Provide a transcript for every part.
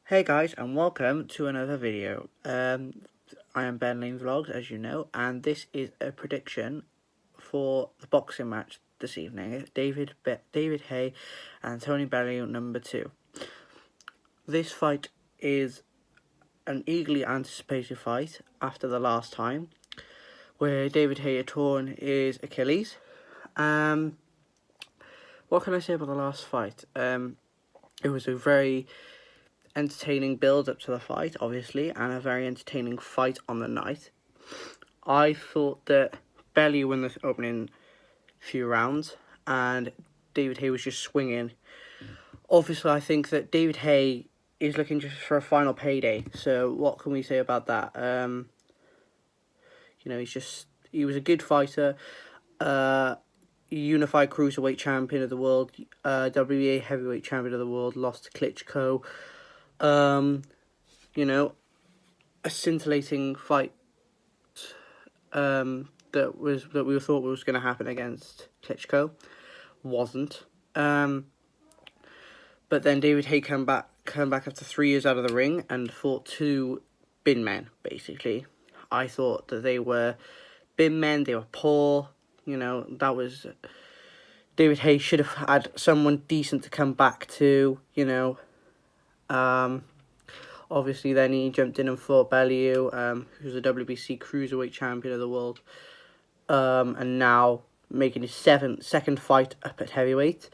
Hey guys, and welcome to another video. I am Ben Lane Vlogs, as you know, and this is a prediction for the boxing match this evening. David Haye and Tony Bellew #2. This fight is an eagerly anticipated fight after the last time, where David Haye had torn his Achilles. What can I say about the last fight? It was a very entertaining build up to the fight, obviously, and a very entertaining fight on the night. I thought that Bellew won the opening few rounds, and David Haye was just swinging. Obviously, I think that David Haye is looking just for a final payday. So what can we say about that? He was a good fighter, unified cruiserweight champion of the world, WBA heavyweight champion of the world, lost to Klitschko. A scintillating fight that we thought was going to happen against Klitschko. Wasn't. But then David Haye came back after 3 years out of the ring and fought two bin men, basically. I thought that they were bin men, they were poor. That was... David Haye should have had someone decent to come back to, Obviously, then he jumped in and fought Bellew, who's a WBC cruiserweight champion of the world, and now making his second fight up at heavyweight.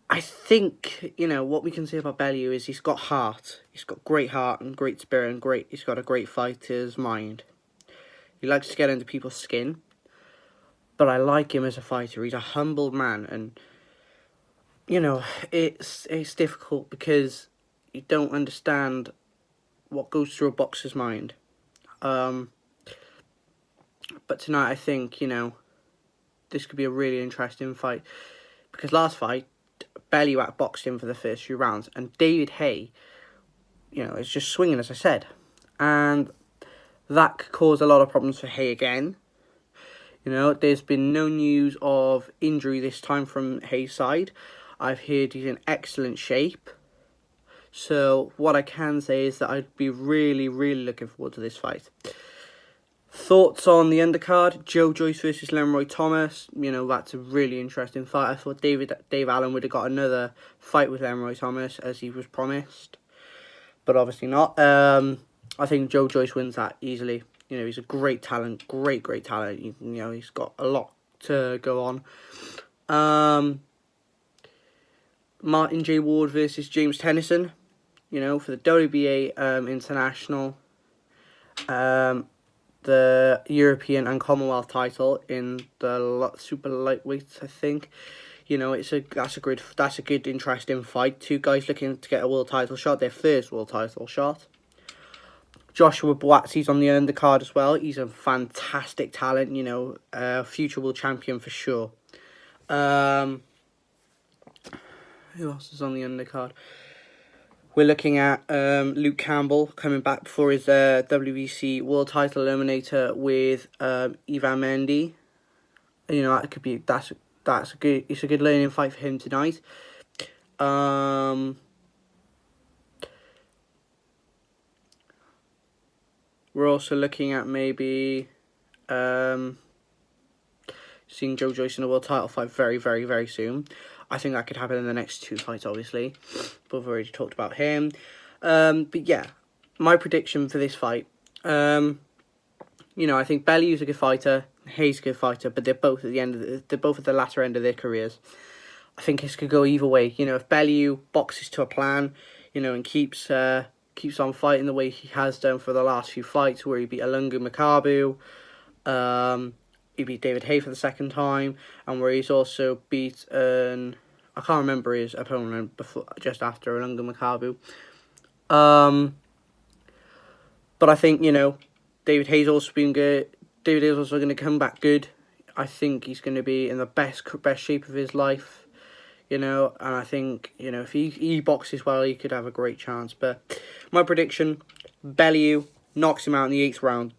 I think, what we can say about Bellew is he's got heart. He's got great heart and great spirit and he's got a great fighter's mind. He likes to get under people's skin, but I like him as a fighter. He's a humble man, and, it's difficult because you don't understand what goes through a boxer's mind. But tonight I think, this could be a really interesting fight. Because last fight, Bellew outboxed him for the first few rounds. And David Haye, is just swinging, as I said. And that could cause a lot of problems for Haye again. There's been no news of injury this time from Haye's side. I've heard he's in excellent shape. So what I can say is that I'd be really, really looking forward to this fight. Thoughts on the undercard? Joe Joyce versus Leroy Thomas. That's a really interesting fight. I thought Dave Allen would have got another fight with Leroy Thomas as he was promised. But obviously not. I think Joe Joyce wins that easily. He's a great talent. Great talent. He's got a lot to go on. Martin J. Ward versus James Tennyson. For the WBA International, the European and Commonwealth title in the super lightweights, I think. That's a good interesting fight. Two guys looking to get a world title shot, their first world title shot. Joshua Buatsi's on the undercard as well. He's a fantastic talent, future world champion for sure. Who else is on the undercard? We're looking at Luke Campbell coming back for his WBC world title eliminator with Ivan Mendy. That could be it's a good learning fight for him tonight. We're also looking at maybe seeing Joe Joyce in a world title fight very, very, very soon. I think that could happen in the next two fights, obviously. But we've already talked about him. But yeah, my prediction for this fight. I think Bellew's a good fighter, Haye's a good fighter, but they're both at the latter end of their careers. I think this could go either way. If Bellew boxes to a plan, and keeps on fighting the way he has done for the last few fights, where he beat Alungu Makabu, he beat David Haye for the second time, and where he's also beat I can't remember his opponent just after Alungu Makabu. But I think, David Haye's also been good. David Haye's also going to come back good. I think he's going to be in the best shape of his life. And I think, if he boxes well, he could have a great chance. But my prediction, Bellew knocks him out in the 8th round.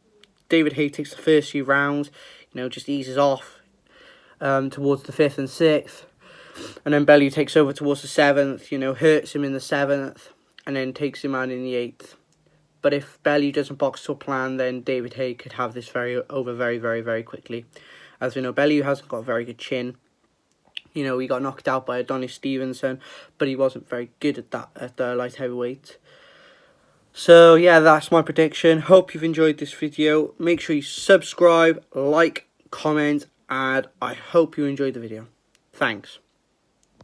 David Haye takes the first few rounds, just eases off towards the 5th and 6th. And then Bellew takes over towards the 7th, hurts him in the 7th. and then takes him out in the 8th. But if Bellew doesn't box to a plan, then David Haye could have this over very quickly. As we know, Bellew hasn't got a very good chin. You know, he got knocked out by Adonis Stevenson, but he wasn't very good at that at the light heavyweight. So yeah, that's my prediction. Hope you've enjoyed this video. Make sure you subscribe, like, comment, and I hope you enjoyed the video. Thanks.